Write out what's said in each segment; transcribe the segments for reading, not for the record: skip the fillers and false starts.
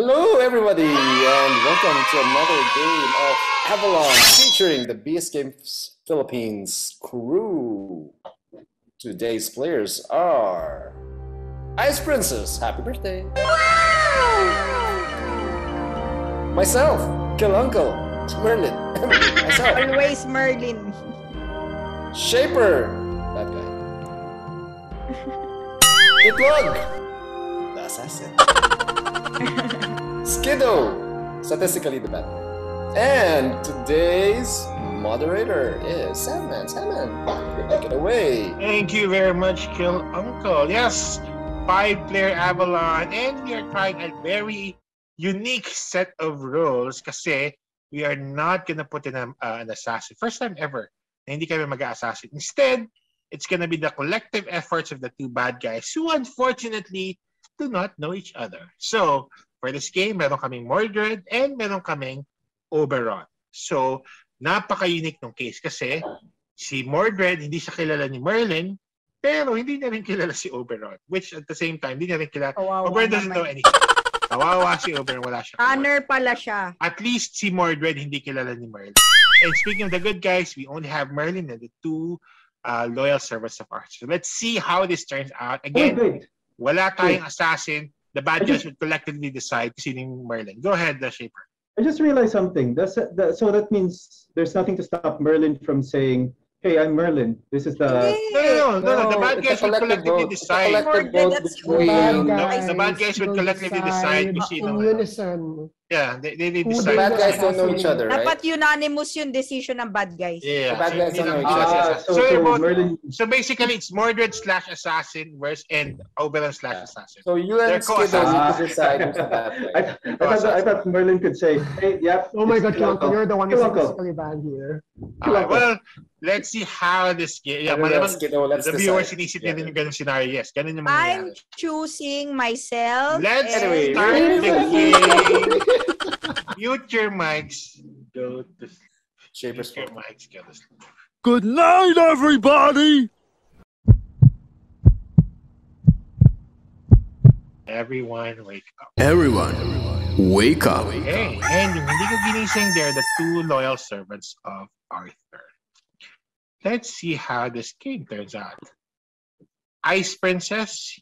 Hello, everybody, and welcome to another game of Avalon featuring the BS Games Philippines crew. Today's players are Ice Princess, happy birthday! Myself, Kill Uncle, Merlin. Myself. Always Merlin. Shaper, that guy. Itlog, the assassin. Skiddo, statistically the bad. And today's moderator is Sandman. Sandman, take it away. Thank you very much, Kill Uncle. Yes, 5-player Avalon, and we are trying a very unique set of rules kasi we are not gonna put in an assassin. First time ever na hindi kami mag-assassin. Instead, it's gonna be the collective efforts of the two bad guys who unfortunately do not know each other. So, for this game, meron kaming Mordred and meron kaming Oberon. So, napaka-unique ng case kasi si Mordred, hindi siya kilala ni Merlin, pero hindi na rin kilala si Oberon. Which at the same time, hindi na rin kilala. Oberon doesn't know anything. Kawawa si Oberon, wala siya. Honor pala siya. At least si Mordred, hindi kilala ni Merlin. And speaking of the good guys, we only have Merlin and the two loyal servants of ours. So let's see how this turns out. Again, wala tayong assassin. The bad guys would collectively decide sino yung Merlin. Go ahead, the Shaper. I just realized something. So that means there's nothing to stop Merlin from saying, "Hey, I'm Merlin. This is the." No. The bad guys would collectively decide. The bad guys would collectively decide kung sino. In unison. Yeah, they decide. The bad guys don't know each other, right? Dapat unanimous yung decision ng bad guys. Yeah, the bad guys don't know each other. So basically, it's Mordred / assassin versus and Oberon / assassin. So you and Skiddo need to decide who's the bad guy. I thought Merlin could say, "Hey, yep." Oh my God, Kill, you're the one who's Uncle. physically banned here. Well, let's see how this game. Yeah, let's the viewers sinisip din yung ganung scenario. Yes, ganun yung I'm mangyayari. choosing myself. Let's Anyway. start the game. Mute your mics. Go to Shaper's your fault. mics. Go to sleep. Good night, everybody! Everyone wake up. Everyone, wake up. Okay, and yung hindi ko ginising, they're the two loyal servants of Arthur. Let's see how this game turns out. Ice Princess,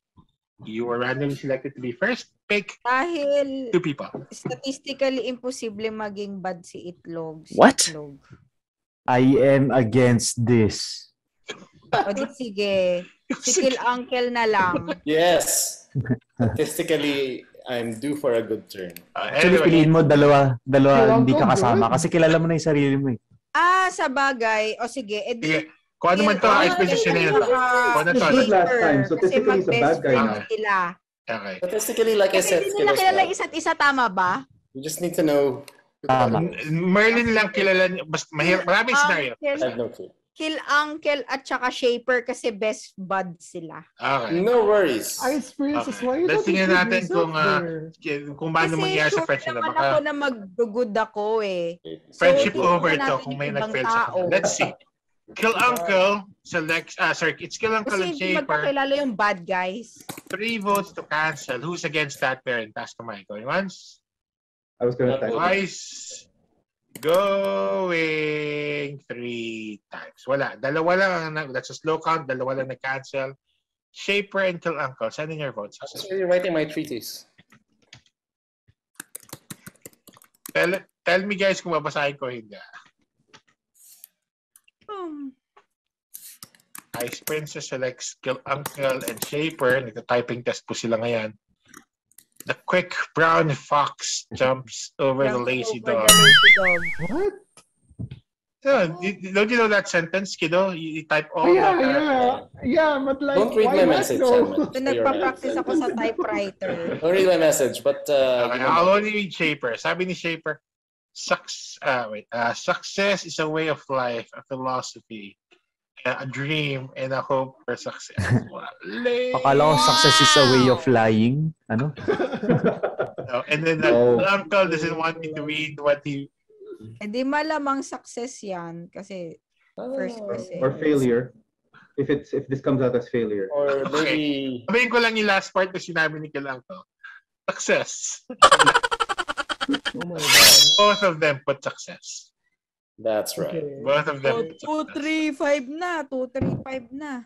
you were randomly selected to be first. Pick Dahil two people. statistically imposible maging bad si Itlog. What? I am against this. O di sige. Si Kill Uncle na lang. Yes. Statistically, I'm due for a good turn. Actually, piliin mo dalawa hindi ka kasama kasi kilala mo na yung sarili mo eh. Sa bagay. O sige. Sige. Kung ano man to, Ice Princess yun na yun. Kung ano to. Good last time. So typically it's a bad guy now. Sila. Okay. Statistically, like I Kasi said, hindi nila kilala isa't isa, tama ba? you just need to know. Tama. Merlin lang kilala niya. Maraming scenario. I have no clue. Kill Uncle at saka Shaper kasi best bud sila. Okay. No worries. Ice Princess, why you Let's don't tingnan include natin yourself kung paano Kasi mangyari sa sure friendship na naman baka ako na mag-good ako eh. friendship So, over tingnan to natin kung may yung ibang nag-fail sa tao. kanya. Let's see. Kill Uncle selects, it's Kill Uncle Kasi and hindi Shaper. magpakilala yung bad guys. 3 votes to cancel. Who's against that parent? Task to Mike. Going once. I was gonna type. Twice. Going 3 times. Wala. Dalawa lang. That's a slow count. Dalawa lang na-cancel. Shaper and Kill Uncle. Send in your votes. I'm just really writing my treatise. Tell me guys kung babasahin ko hindi. Ice Princess selects Kill Uncle and Shaper. Nagta-typing test po sila ngayon. The quick brown fox jumps over the lazy dog. What? Don't you know that sentence, kiddo? You type all Yeah, but like, Don't read why my not message, go? Simon. Nagpa-practice ako sa typewriter. Don't read my message, but Okay, I'll only read Shaper. Sabi ni Shaper, success is a way of life, a philosophy, a dream, and a hope for success. Akala ko success is a way of lying. Ano? And then the uncle doesn't want me to read what he... Hindi malamang success yan kasi first kasi. Or failure. If this comes out as failure. or maybe Sabihin ko lang yung last part na sinabi ni Kill Uncle. Success. Oh my god. Both of them put success. That's right. Okay. Both of them. So, 2, 3, 5 na. 2, 3, 5 na.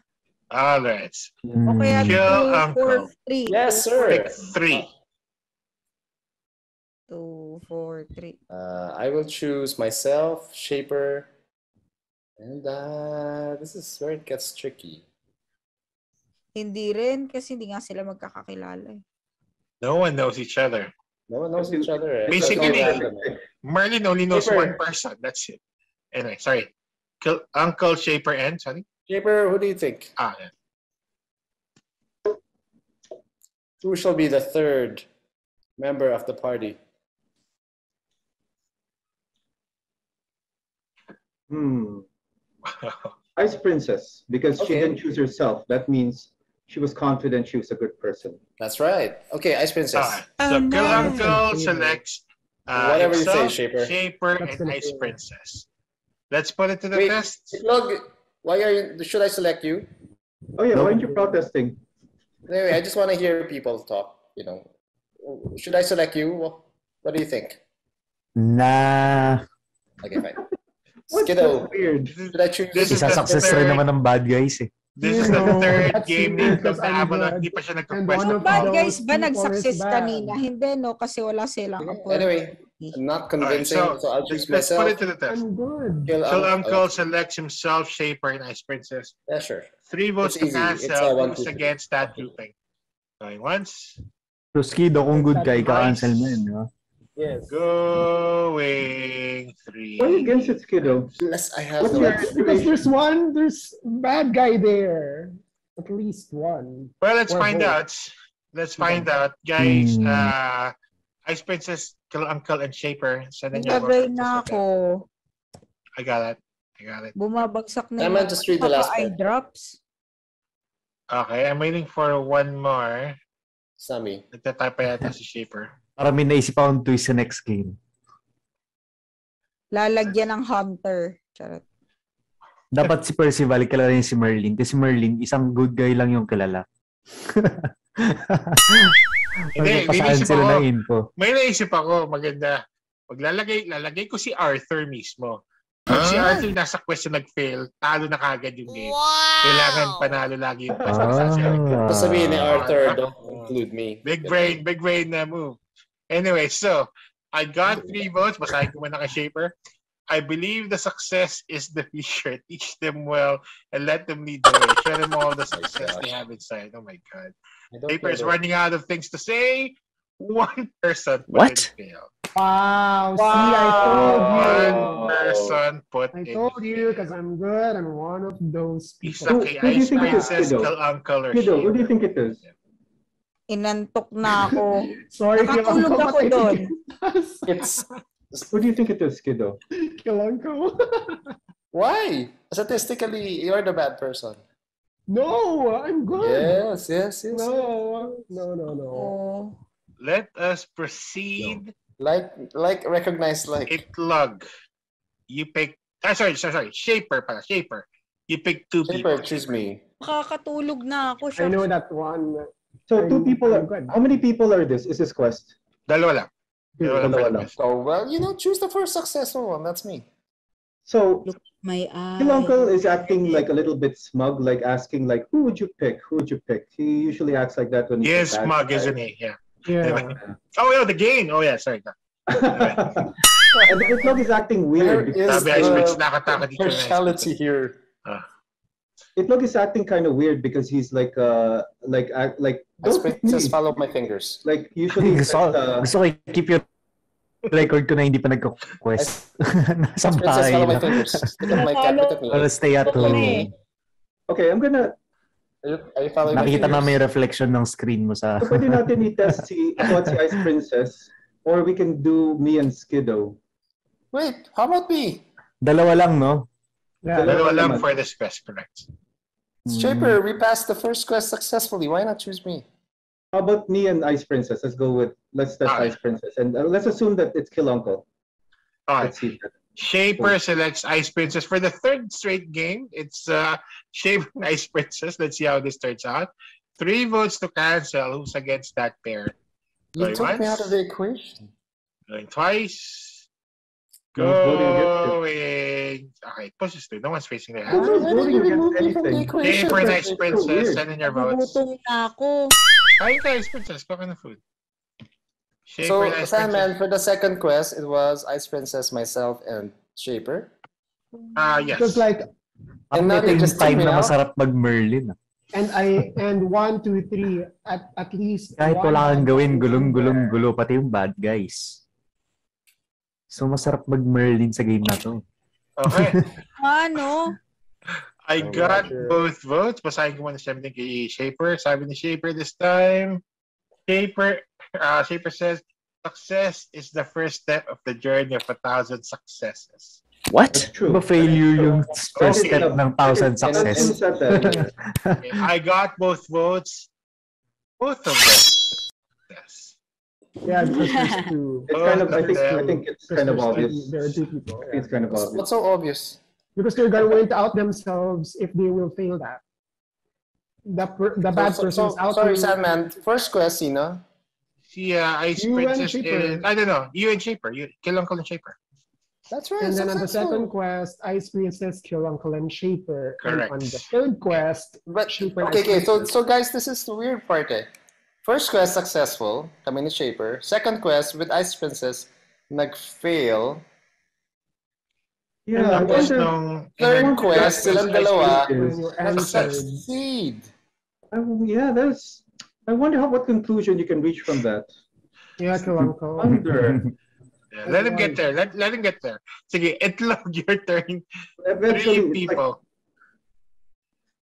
All right. Okay, at Kill 2, 4, Uncle. 3. Yes, sir. Pick 3. 2, 4, 3. I will choose myself, Shaper, and this is where it gets tricky. Hindi rin kasi hindi nga sila magkakakilala. No one knows each other. No one knows each other. Basically, It's all random. Merlin only knows Shaper. one person. That's it. Anyway, sorry. Kill Uncle, Shaper, and sorry. Shaper, who do you think? Yeah. Who shall be the third member of the party? Ice Princess, because she Okay. didn't choose herself. That means she was confident she was a good person. That's right. Okay, Ice Princess. Alright. So Oh, Kill no. Uncle selects Whatever you say, himself, Shaper. Shaper, That's and gonna Ice be- Princess. Let's put it to the Wait, test. Log, why are you? Should I select you? Oh yeah, No. why aren't you protesting? Anyway, I just want to hear people talk. You know, should I select you? What do you think? Na Okay, fine. What's Skiddo, so weird? should I choose? This is the isa-success third- rin naman ng bad guys eh. This is the No, third that's game me, named because of the I'm Avalon. good. Hindi pa siya And one nagka-question. of Bad those guys ba people nag-success is bad. kanina? Hindi, no? Kasi wala silang Anyway, I'm not convincing, Alright, so I'll choose let's put myself. it to the test. I'm good. Kill Kill Uncle Uncle. selects himself, Shaper, and Ice Princess. Yeah, sure. 3 votes It's to easy. It's cancel. one, Who's two, three. against that grouping? Going once. So Skido, kung good ka, Nice. ika-cancel mo yun, di ba? Yes. Going 3. Why are you against it, Skiddo? Unless I have What's no. your Because there's bad guy there. At least one. Well, let's Or find both. out. Let's find out, guys. Hmm. Ice Princess, Kill Uncle, and Shaper. Send in your Nagagay votes. na ako. I got it. Bumabagsak na I'm going to read the last eye part. drops. Okay, I'm waiting for one more. Sammy. Nagtatype pa yata si Shaper. Para may naisip akong twist sa next game. Lalagyan ng hunter. Charot. Dapat si Percival, kilala niya si Merlin. Kasi Merlin, isang good guy lang yung kilala. Hindi, Pasaan naisip sila ako. ng info. May naisip ako, maganda. Lalagay ko si Arthur mismo. Pag si Arthur nasa question nag-fail, talo na kagad yung game. Kailangan panalo lagi yung question sa Arthur. Sabihin ni Arthur, don't include me. Big brain na move. Anyway, so, I got 3 votes. Basahin ko muna kay Shaper. I believe the success is the future. Teach them well and let them lead the way. Show them all the success they have inside. Oh my God. Shaper is running out of things to say. One person put What? in fail. Wow. See, I told One you. person put I in told you fail. because I'm good. I'm one of those Isa people. kay Who do you Ice think it is, Princess, Kiddo? Kill Uncle, or Skiddo, who do you Shaper. think it is? Inantok na ako. Sorry, Nakatulog ako doon. It's Who do you think it is, Skiddo? Kilanko. why? Statistically, you're the bad person. No, I'm good. Yes. No. Oh. Let us proceed. Like recognize like. Itlog. You pick. Sorry. Shaper pala. Shaper. You pick 2 Shaper, people. choose me. Makakatulog na ako. I know that one. So two people I'm are. good. How many people are this? Is this quest? Dalawa lang. Dalawa lang. Oh well, choose the first successful one. That's me. So My eye. Kill Uncle is acting like a little bit smug, like asking like, "Who would you pick? Who would you pick?" He usually acts like that when he's Yes, a bad smug, guy. isn't he? Yeah. Yeah. Oh, yeah, the game. Oh, yeah, sorry. And the Itlog is acting weird. There is Sabi, Ice Prince, the nakatakot dito na Ice partiality Prince. here. Itlog is acting kind of weird because he's like Ice don't pick Princess, me. follow my fingers. Like usually gusto ko keep your record ko na hindi pa nagko-quest. Nasa Ice Princess, bahay follow my lang. fingers. Look at my cat. Look at me. Para stay at home. okay, I'm gonna Are you following my Nakikita na may fingers? reflection ng screen mo sa... so pwede natin i-test si Ice Princess or we can do me and Skiddo. Wait, how about me? Dalawa lang, no? Yeah. Dalawa lang naman. for this quest, correct. Shaper, we passed the first quest successfully. Why not choose me? How about me and Ice Princess? Let's test Okay. Ice Princess and let's assume that it's Kill Uncle. All right. Let's see. Shaper selects Ice Princess for the 3rd straight game. It's Shaper and Ice Princess. Let's see how this turns out. 3 votes to cancel. Who's against that pair? You Going took me out once. of the equation. Going twice. No one's voting against it. Going. Okay, it pushes through. No one's facing their Who hands. was Why did voting you against remove me from the anything? equation? Shaper and That's Ice so Princess, weird. send in your votes. Nagugutom na ako. Kain ka, Ice Princess. Cook na food. Shaper So, and Ice Sandman, Princess. for the second quest, it was Ice Princess, myself, and Shaper. Yes. Because like, And Ang now they dating just took time me na out. masarap mag-Merlin. and 1, 2, 3, at least Kahit one wala kang bad gawin, guy gulong-gulong-gulo, pati yung bad guys. So, masarap mag-Merlin sa game na to. Okay. Ano? I got both votes. Basahin ko muna siyempre kay Shaper. Sabi ni Shaper this time. Shaper says, success is the first step of the journey of 1,000 successes. What? That's true. Ba failure yung first Okay. step ng 1,000 success? Who said that? Okay, I got both votes. Both of them. Yes. Yeah, because there's two. It's kind of. I Yeah. think it's Because kind of there's obvious. two- There are two people. I think it's kind of obvious. What's so obvious? Because they're going to out themselves if they will fail that. The bad person is out. Sorry, Sandman. First quest, sino? Ice You and Princess Shaper. I don't know. You and Shaper. Kill Uncle and Shaper. That's right. And then on the successful. second quest, Ice Princess, Kill Uncle and Shaper. Correct. And on the third quest, But, Shaper okay, and so guys, this is the weird part eh. First quest, successful, kami ni Shaper. Second quest, with Ice Princess, nag-fail. Yeah, I Tapos wonder. nung Third in- quest, silang Ice dalawa, when Princess- you answered. nag-succeed. Yeah, that's. I wonder what conclusion you can reach from that. Yeah, Kill Uncle. Wonder. Yeah, let him get there. Let him get there. Sige, Itlog, your turn. Eventually, Three it's like, people.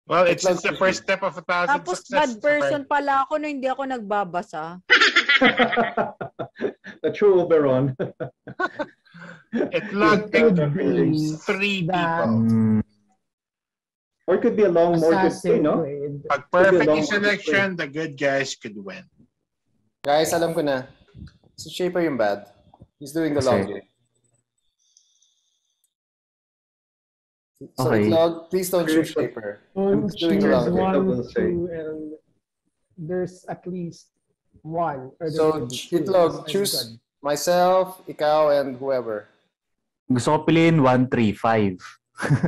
Well, it's Itlog the people. first step of 1,000 Tapos successes. bad person pala ako no hindi ako nagbabasa. a true Oberon. Itlog, It could pick be three that people. Or it could be a long more good assassin no? played. Pag perfect long yung selection, the good guys could win. Guys, alam ko na. Si Shaper yung bad. He's doing the Kasi- laundry. So, Okay. Itlog, please don't choose Shaper. Don't doing the choose laundry, I will one, say. two, and there's at least one. Or there So, could be two. Itlog, I'm choose good. myself, ikaw, and whoever. Gusto ko piliin 1, 3, 5.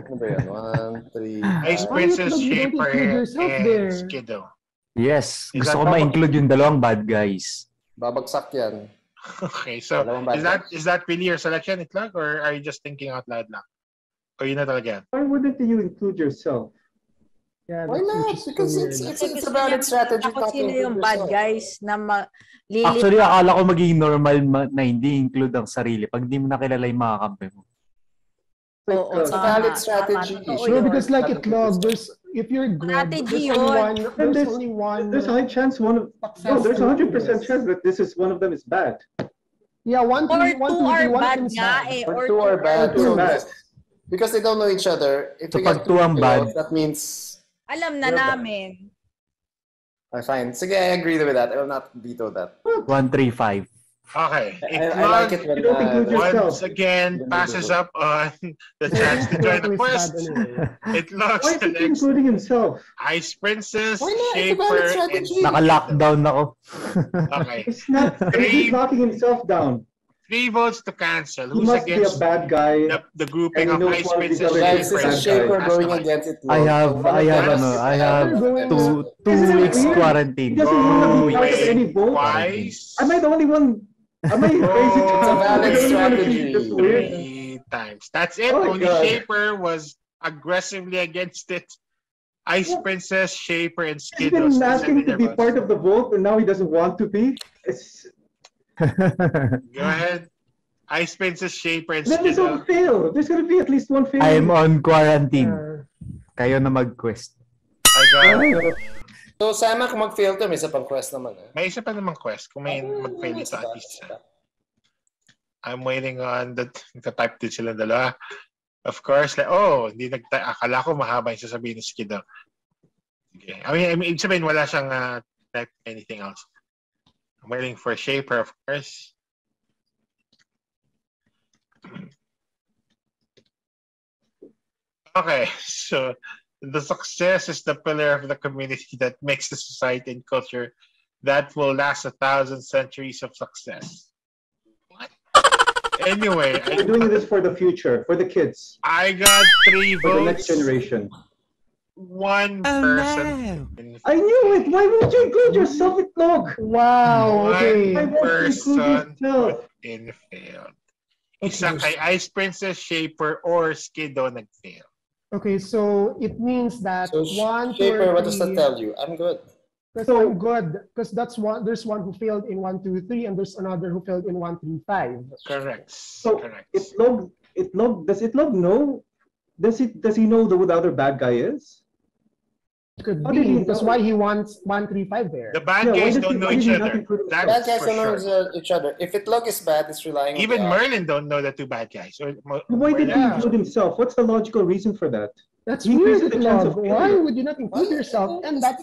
Ano ba yan? 1, 3, Ice Why Princess, Itlog, you don't Shaper, include yourself and there? Skiddo. Yes. Is Gusto that ko ma-include yung dalawang bad guys. Babagsak yan. Okay, so Dalawang bad is that really your selection, Itlog, or are you just thinking out loud lang? O yun na talaga yan? Why wouldn't you include yourself? Yeah, Why that's not? which is Because weird. it's a valid strategy. Ako not to sino yung include bad yourself. guys na lilit. Actually, akala ko magiging normal na hindi include ang sarili pag di mo nakilala yung mga kampi mo. Oo, It's a valid strategy. tama, totoo No, yun. because like Strategy. Itlog, if you're good, Strategy there's only yun. one. And There's only one. There's a high chance one of. No, there's 100% chance that this is one of them is bad. Yeah, one, two, Or one, two two, are three, one of bad them is nga bad. eh. Or Or two are bad. Two So, are bad. because they don't know each other, if So, we pag get two ang kills, bad- that means... Alam na You're bad. namin. Fine. Sige, I agree with that. I will not veto that. 1, 3, 5. Okay. I like it Itlog, when... You don't include yourself. once again, passes up on the chance to join the Itlog is quest. bad anyway. Itlog Why is he selects including himself? Ice Princess, Why not? It's a Shaper, valid and strategy. Naka-lockdown ako. Okay. It's not. He's locking himself down. 3 votes to cancel. He Who's must be a against bad guy. the grouping And of he knows Ice one of Princess, these other Guys, Shaper, this and is Shaper Skiddo? going That's against it. I have Yes. two Isn't it weeks weird? quarantine. He doesn't want to be part of Wait, any vote. twice. Am I the only one? Am I crazy? It's a valid strategy. This weird. 3 times. That's it. Oh my Only God. Shaper was aggressively against it. Ice Princess, Shaper, and He's Skiddo. been still asking sending to be their part votes. of the vote, and now he doesn't want to be. It's, Go ahead. Ice Princess, Shaper, and then there's Skiddo. one fail. There's gonna be at least one fail. I'm on quarantine. Yeah. Kayo na mag-quest. I got So, Sama, kung mag-fail to, may isa pang quest naman. Eh. May isa pa namang quest kung may mag-fail ito at least. I'm waiting on the type din sila dalawa. Of course, like, hindi akala ko mahaba yung sasabihin ni Skiddo. Okay. I mean, ibig sabihin, wala siyang type anything else. I'm waiting for Shaper, of course. Okay, so the success is the pillar of the community that makes the society and culture that will last 1,000 centuries of success. What? Anyway, We're doing this for the future, for the kids, I got 3 for the next votes. generation. One person. I knew it. Why would you include yourself, Itlog? Wow, okay. Why won't you include Person yourself? in failed. Okay. Isa kay Ice Princess, Shaper, or Skiddo nag-fail. Okay, so it means that So, 1, 2, Shaper, or what does that 3. tell you? I'm good. Because I'm good. Because that's one. There's one who failed in 1, 2, 3, and there's another who failed in 1, 3, 5. Correct. So Correct. does Itlog know? Does he know who the other bad guy is? Could How did he be because know? why he wants 1, 3, 5 there. The bad Yeah, why guys did don't he- know why did each he not other. include That's Bad guys for don't know sure. each other. If Itlog is bad, it's relying on Even the other. Merlin don't know the 2 bad guys. Why did he Yeah. include himself? What's the logical reason for that? That's He weird, increases the chance Itlog. of Why failure. would you not include yourself? And that's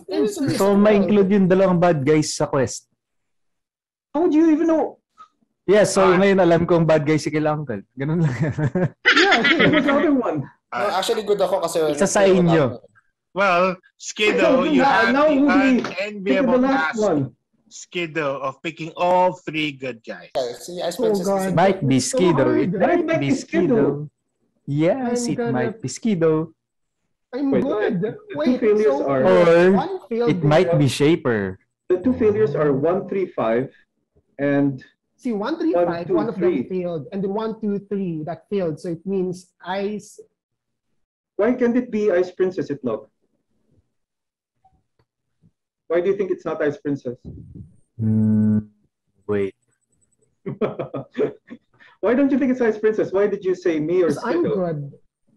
So, ma-include yung dalawang bad guys sa quest. How would you even know? Yeah, so Ah. ngayon alam kong bad guy si Kila Uncle. Ganun lang. Yeah, okay. Who's the other one? No, actually, good ako kasi... Isa sa inyo. Well, Skiddo, you have Now the who do we- unenviable the last task, one. Skiddo, of picking all 3 good guys. See, Ice Oh, Princess God. is... Might be So Skiddo. hard. It Might might be be Skiddo. Yes, I'm it gonna- might be Skiddo. I'm Wait, good. the Wait, two failures so are- Or one failed it might there. be Shaper. The 2 failures are 1, 3, 5, and See, 1, 3, 1, 5, 2, one of them 3. failed, and then 1, 2, 3 that failed. So it means why can't it be Ice Princess, Itlog? Why do you think it's not Ice Princess? Wait. Why don't you think it's Ice Princess? Why did you say me or because I'm Skiddo? good.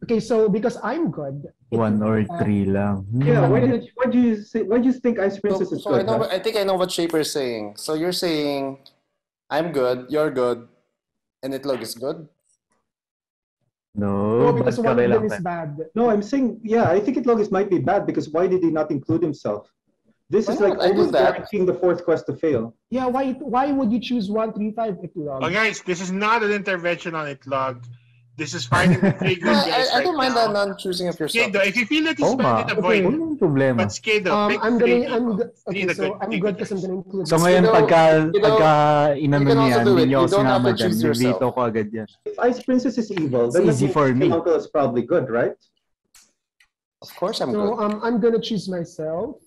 Okay, so because I'm good. it- 1 or 3 lang. Yeah, why do you think Ice Princess is So I good? know. huh? I think I know what Shaper is saying. So you're saying, I'm good, you're good, and Itlog is good? No, No, because bad ka one of them lang. is bad. No, I'm saying, yeah, I think Itlogis might be bad because why did he not include himself? This is Why like not? I do almost that. guaranteeing the 4th quest to fail. Yeah, why would you choose 1, 3, 5 Itlog? Oh, guys, this is not an intervention on Itlog. This is finding the 3 good guys I don't right mind now. the non-choosing of yourself. Skiddo, if you feel like you Oo spend nga. it, avoid Okay. it. Walang problema. But Skiddo, pick I'm 3 gonna, people. okay, Three so I'm good good because I'm guys. gonna include. So ngayon, Skiddo, pagka inano you can niyan, also do hindi it. nyo You ako don't have sinama to dyan, choose yourself. bibito ko agad yan. If Ice Princess is evil, It's then that easy means for me. Kill Uncle is probably good, right? Of course I'm So good. I'm gonna choose myself,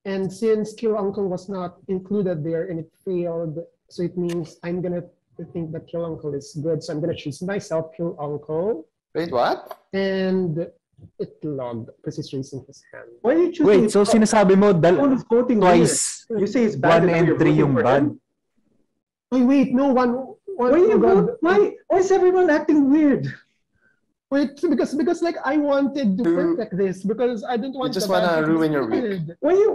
and since Kill Uncle was not included there and it failed, so it means I'm gonna think that Kill Uncle is good. So I'm gonna choose myself, Kill Uncle, Wait, what? and Itlog because he's raising his hand. Why are you choosing Wait, so Itlog? sinasabi mo Everyone is voting twice. winner. You say it's bad 1 now and you're 3 voting yung for bad. him? Wait, no one. Why you oh God. vote? Why is everyone acting weird? Wait, because like I wanted to You- perfect this because I don't want. just the bad wanna to be ruin your week. included. Why you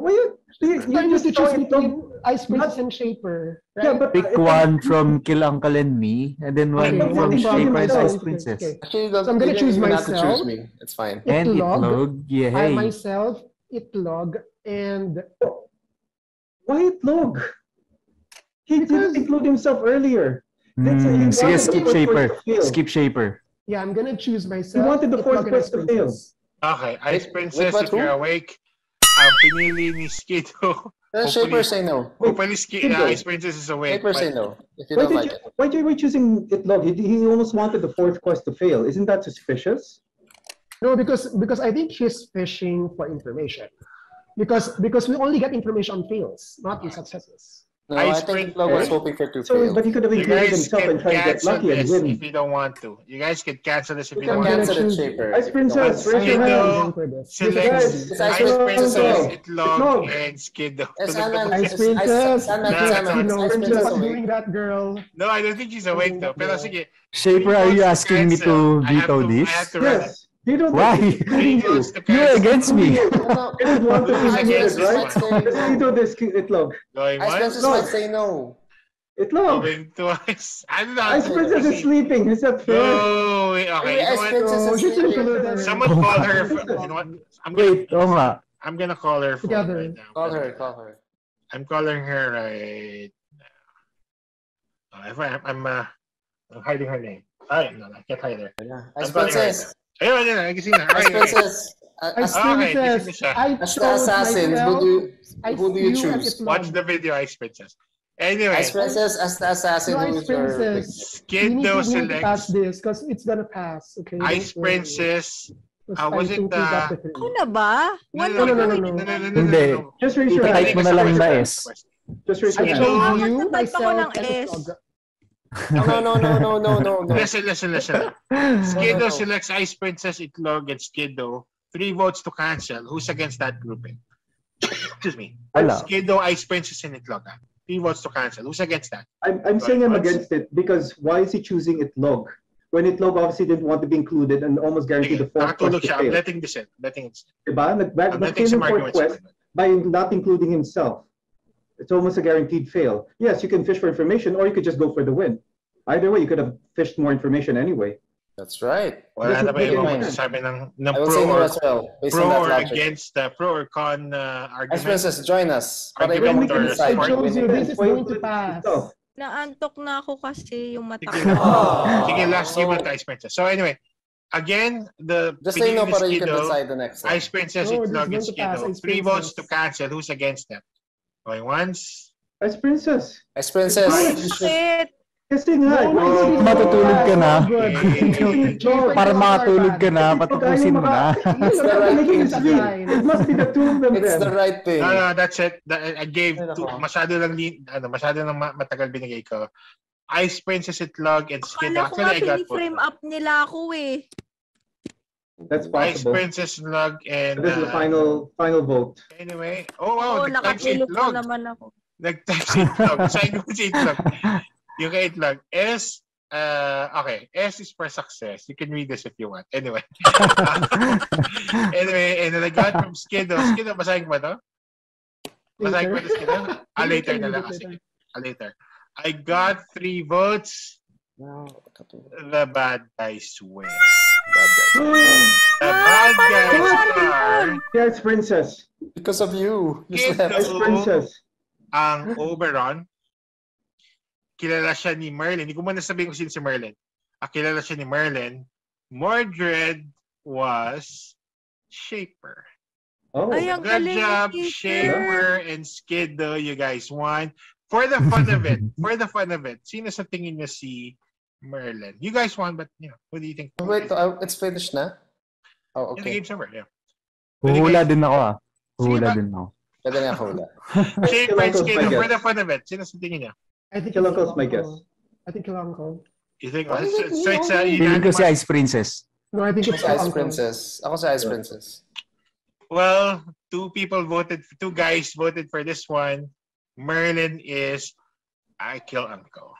Trying just to choose saw between Itlog? Ice Princess and Shaper. Right? Yeah, but Pick 1 from Kill Uncle and me, and then 1 Okay, from one from Shaper and myself. Ice Okay, Princess. okay. Actually, So I'm gonna you choose don't even have to myself. choose me. It's fine. And Itlog. Itlog, yeah, I hey. myself, Itlog, and Why Itlog? He Because- didn't include himself earlier. That's he Sige, wanted skip the fourth Shaper. quest to fail. Skip Shaper. yeah, I'm gonna choose myself. wanted the fourth Itlog and Ice quest to fail. Princess. Okay, Ice Wait, Princess, what, if you're who? awake, ang pinili ni Skiddo. Shaper say no. Hopefully, Skiddo. Ice Princess is awake. Shaper say but- no. If you don't like it. Why are we choosing Itlog? He almost wanted the 4th quest to fail. Isn't that suspicious? No, because I think he's fishing for information. Because we only get information on fails, not in successes. No, Ice I think Prince- Itlog was hoping for two So, fails. but he could have You included guys himself can and tried to get cancel lucky and this win. if you don't want to. You guys can cancel this if you You don't can want gonna to. cancel it, choose- Shaper. Ice Princess, raise your Skiddo, hand. Select Guys, It's Ice Ice Princess, Princess. Itlog, and Skiddo. Yes, Sandman. Ice Ice- Princess, Sandman, Nah, Sandman. you know, Ice stop Princess awake. doing that, girl. No, I don't think she's awake though. Pero sige. Shaper, are you asking me to veto this? I have to run. Yes. You don't Why? Three votes to You're cancel. against me. No, no. You didn't want to Who's be against included, this right? one? Let's veto this, Itlog. Going Ice once, Princess No. might say no. Itlog. going twice. Ano na? Ice Princess is sleeping. Is that fair? No, wait, okay. You know Ice what? Princess No, is she's sleeping. included. Someone Oh call my her. God. You know what? Wait, oo nga. I'm gonna call her phone Together. right now. Call her, call her. I'm calling her right now. If I'm hiding her name. Ay, no, I can't hide her. Yeah. I'm Ice calling her right Princess. now. Ayun, ayun, nagising na. Ice Okay, okay. Princess. As Okay, Princess, this is siya. I the chose assassins, myself. who do you Ice Cube and choose? Itlog. Watch the video, Ice Princess. Anyway, Ice Princess as the assassin. No, Who Ice is your Princess. Skiddo We need to pass selects this because it's gonna pass. Okay. Ice don't worry. Princess. 'Cause was I it think we got the three. Ako na ba? One No, more no, no, point. no. Hindi. Just raise your I-type hand. mo na lang na S. Just raise your I Skiddo. hand. chose you, Sagot ako myself, ng and S. Itlog. No. Listen. Skiddo selects Ice Princess, Itlog, and Skiddo. 3 votes to cancel. Who's against that grouping? Excuse me. Wala. Skiddo, Ice Princess, and Itlog. 3 votes to cancel. Who's against that? I'm saying I'm Once. against it because why is he choosing Itlog? When Itlog obviously didn't want to be included and almost guaranteed the fourth Nakatulog quest to siya. I'm fail. letting this in. Diba? I'm letting Nag-fail si yung fourth Marco quest by not including himself. It's almost a guaranteed fail. Yes, you can fish for information or you could just go for the win. Either way, you could have fished more information anyway. That's right. Wala na ba This is ibang mine. masasabi ng I will say no as well, based on pro that or logic. against pro or con Ice argument? Princess, join us. Para Argument ikaw or mag-decide. I chose you. This is Why going to would it pass. stop? Naantok na ako kasi yung mata Sige, ko. sige, last game at Ice Princess. So anyway, again, the Just say no pinili ni para you can Skiddo, decide the next one. Ice Princess, No, this Itlog, and is going to pass, Skiddo. Ice 3 votes to Princess. cancel. Who's against them? Going once. Ice Princess. Ice Princess. Bakit? Kasi nga. No, Matutulog ka na. Okay. Para makatulog ka na, patapusin mo na. It's the right thing to do. It must be the two of them It's then. the right thing. No, that's it. I gave Ay, nako. masyado lang matagal binigay ko. Ice Princess, Itlog, and Skiddo. Akala ko nga Actually, I got both. piniframe up nila ako eh. That's Ice possible. Princess, Itlog, and This is the final vote. anyway. Oh, wow. Oo, Nag-type si nakatulog na Itlog. naman ako. Nag-type si Itlog. Sign ko si Itlog. Yung kay Itlog. S, okay. S is for success. You can read this if you want. Anyway. And then I got from Skiddo. Skiddo, basahin ko ba to? Basahin ko ba to, Skiddo? Later na lang. Sige. Later. I got 3 votes. No, The bad guys win. bad guys. The bad guys are Yes, Princess. Because of you. You Skiddo. slept. Ice Princess. ang Oberon. Kilala siya ni Merlin. Hindi ko muna sabihin kung sino si Merlin. Kilala siya ni Merlin. Mordred was Shaper. Oh. Ay, ang Good galing job, ni Shaper and Skiddo. You guys won. For the fun of it, sino sa tingin niyo si Merlin? You guys won, but what do you think? Wait, it's finished na? Oh, The okay. game's over, yeah. Huhula din ako ah. Huhula Sige ba? din ako. Pwede nga hula. Shaper and Kill Uncle, Skiddo, my for guess. the fun of it, sino sa tingin niyo? I think Kill it's Uncle's my Uncle. guess. I think Kill Uncle. You think? Why is it So it's Feeling ko si unanimous. Ice Princess. No, I think Ako it's si Kill Ice Uncle. Princess. Ako si Ice Princess. Well, 2 guys voted for this one. Merlin is I kill Uncle.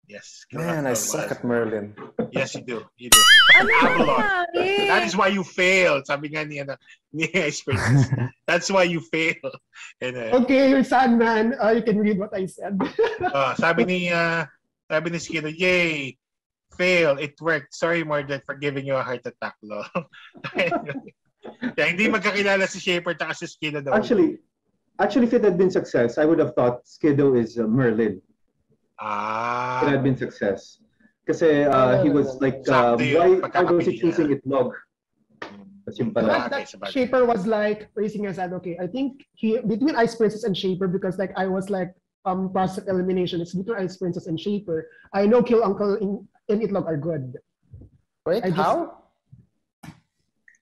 Yes. Kill Man, I Uncle suck was- at Merlin. Yes, you do. You do. Ano Avalon. na eh? That is why you failed. Sabi nga ni Ice Princess. That's why you failed. And, Okay, you're Sandman. You can read what I said. sabi ni Skiddo, yay, fail, it worked. Sorry, Mordred, for giving you a heart attack, lol. Kaya hindi magkakilala si Shaper at si Skiddo daw. Actually, if it had been success, I would have thought Skiddo is Merlin. It had been success. Kasi he was like, Sakto why yun, was he pagkakapili choosing niya. Itlog? That's yung pala. Okay, That sabagay. Shaper was like raising his hand. Okay, I think between Ice Princess and Shaper, because like I was like process of elimination. It's between Ice Princess and Shaper. I know Kill Uncle and Itlog are good. Wait, I just- how?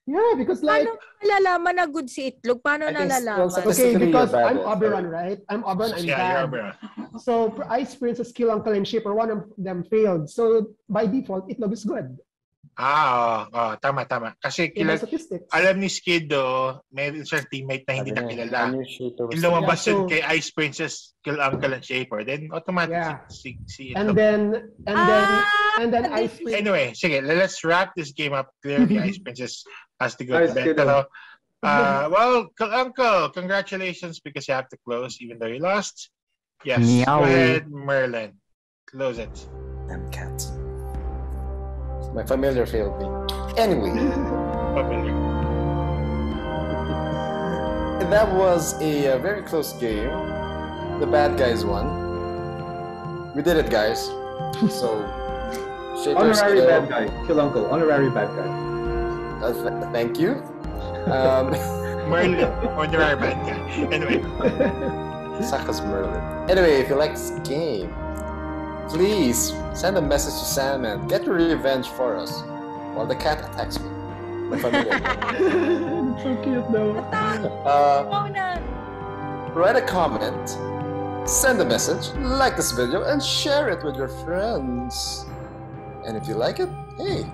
Yeah, because like Paano malalaman na good si Itlog? Paano I think nalalaman? still okay, Statistically, because you're bad I'm at it. Oberon, right? I'm Oberon. I'm Yeah, you're bad. Oberon. So Ice Princess, Kill Uncle, and Shaper, one of them failed. So by default, Itlog is good Tama. Kasi in my kilala, statistics. alam ni Skiddo, may isang teammate na hindi nakilala. Yung lumabas Yeah, so- yun kay Ice Princess, Kill Uncle and Shaper, then automatic Yeah. si And Itlog. then Ice Princess. Anyway, sige, let's wrap this game up. Clearly, Ice Princess has to go to Nice, bed. Skiddo. Pero, well, Uncle, congratulations because you have to close even though you lost. Yes, Meow. go ahead, Merlin. Close it. Damn cat. My familiar failed me. Anyway, Familiar. that was a very close game. The bad guys won. We did it, guys. So, Shaper Honorary Skiddo, bad guy. Kill Uncle. Honorary bad guy. thank you. Merlin or the rare bad guy. Anyway. Suckers Merlin. Anyway, if you like this game, please send a message to Sandman. Get your revenge for us while the cat attacks me. The familiar. It's so cute though. Write a comment, send a message, like this video, and share it with your friends. And if you like it, hey,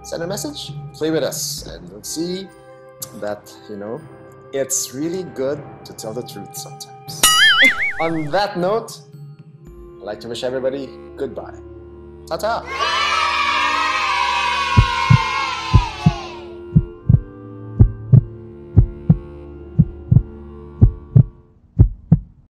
send a message, play with us, and you'll see that, it's really good to tell the truth sometimes. On that note, I'd like to wish everybody goodbye. Ta-ta!